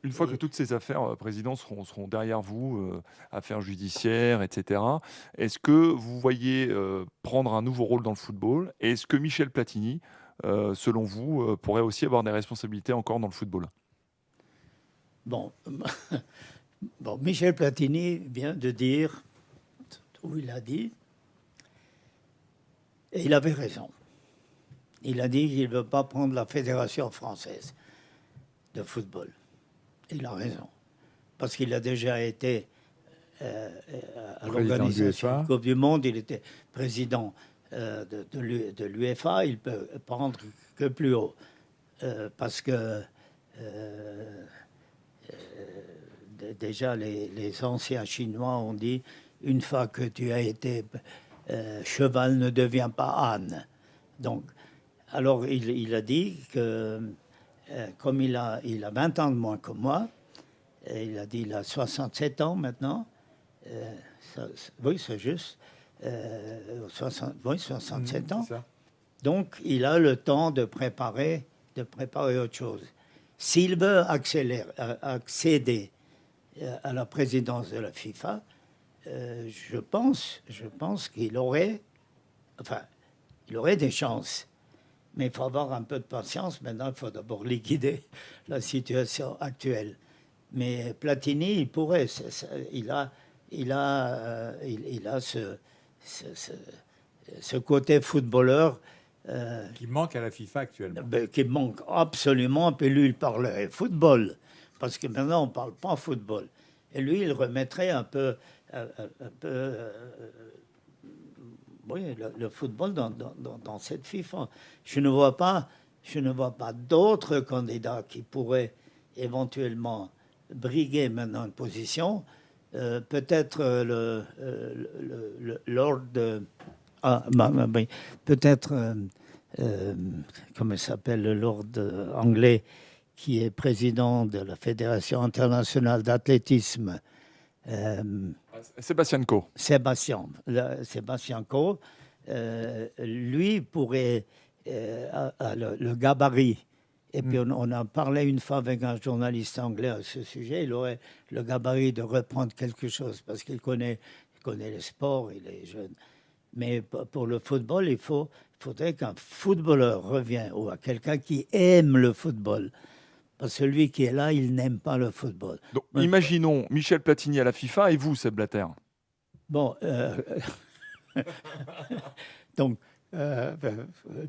Une fois que Et toutes ces affaires, président, seront derrière vous, affaires judiciaires et cetera, est-ce que vous voyez, prendre un nouveau rôle dans le football? Et est-ce que Michel Platini, selon vous, pourrait aussi avoir des responsabilités encore dans le football? bon, bon, Michel Platini vient de dire, où il a dit, et il avait raison. Il a dit qu'il ne veut pas prendre la Fédération française de football. Il a raison. Parce qu'il a déjà été à Président de l'organisation de l'UEFA. Coupe du Monde, il était président de l'UEFA, il ne peut prendre que plus haut. Parce que déjà les anciens Chinois ont dit, une fois que tu as été cheval, ne devient pas âne. Donc, alors il a dit que comme il a 20 ans de moins que moi, et il a dit il a 67 ans maintenant, oui c'est juste, 67 C'est ans, ça. donc il a le temps de préparer autre chose. S'il veut accéder à la présidence de la FIFA, je pense qu'il aurait, enfin, il aurait des chances. Mais il faut avoir un peu de patience. Maintenant, il faut d'abord liquider la situation actuelle. Mais Platini, il pourrait. Il a ce côté footballeur Qui manque à la FIFA actuellement. qui manque absolument. Puis lui, il parlerait football. Parce que maintenant, on ne parle pas football. Et lui, il remettrait un peu, un peu oui, le football dans cette FIFA. Je ne vois pas, d'autres candidats qui pourraient éventuellement briguer maintenant une position. Peut-être Lord, oui, peut-être, comment il s'appelle, le Lord anglais qui est président de la Fédération internationale d'athlétisme. Sébastien Coe. Sébastien Coe, lui pourrait a le gabarit. Et puis on a parlé une fois avec un journaliste anglais à ce sujet. Il aurait le gabarit de reprendre quelque chose parce qu'il connaît le sport, il est jeune. Mais pour le football, faudrait qu'un footballeur revienne ou à quelqu'un qui aime le football. Parce que celui qui est là, il n'aime pas le football. Donc imaginons Michel Platini à la FIFA et vous, Seb Blatter. Bon, donc,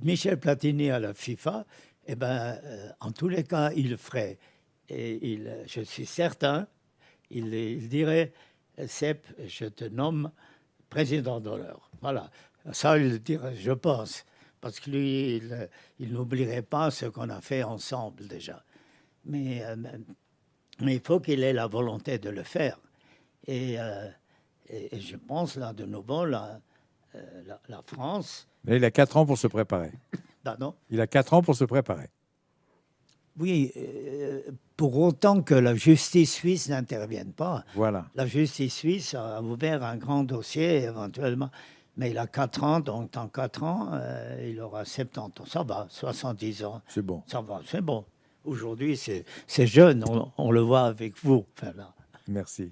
Michel Platini à la FIFA, eh ben, en tous les cas, il le ferait. Et je suis certain, il dirait, Sepp, je te nomme président d'honneur. Voilà. Ça, il le dirait, je pense. Parce que lui, il n'oublierait pas ce qu'on a fait ensemble déjà. Mais, mais il faut qu'il ait la volonté de le faire. Et, et je pense, là, de nouveau, la France. Mais il a 4 ans pour se préparer. Pardon? Il a 4 ans pour se préparer. Oui, pour autant que la justice suisse n'intervienne pas. Voilà. La justice suisse a ouvert un grand dossier éventuellement, mais il a 4 ans, donc dans 4 ans, il aura 70 ans. Ça va, 70 ans. C'est bon. Ça va, c'est bon. Aujourd'hui, c'est jeune, on le voit avec vous. Enfin, là. Merci.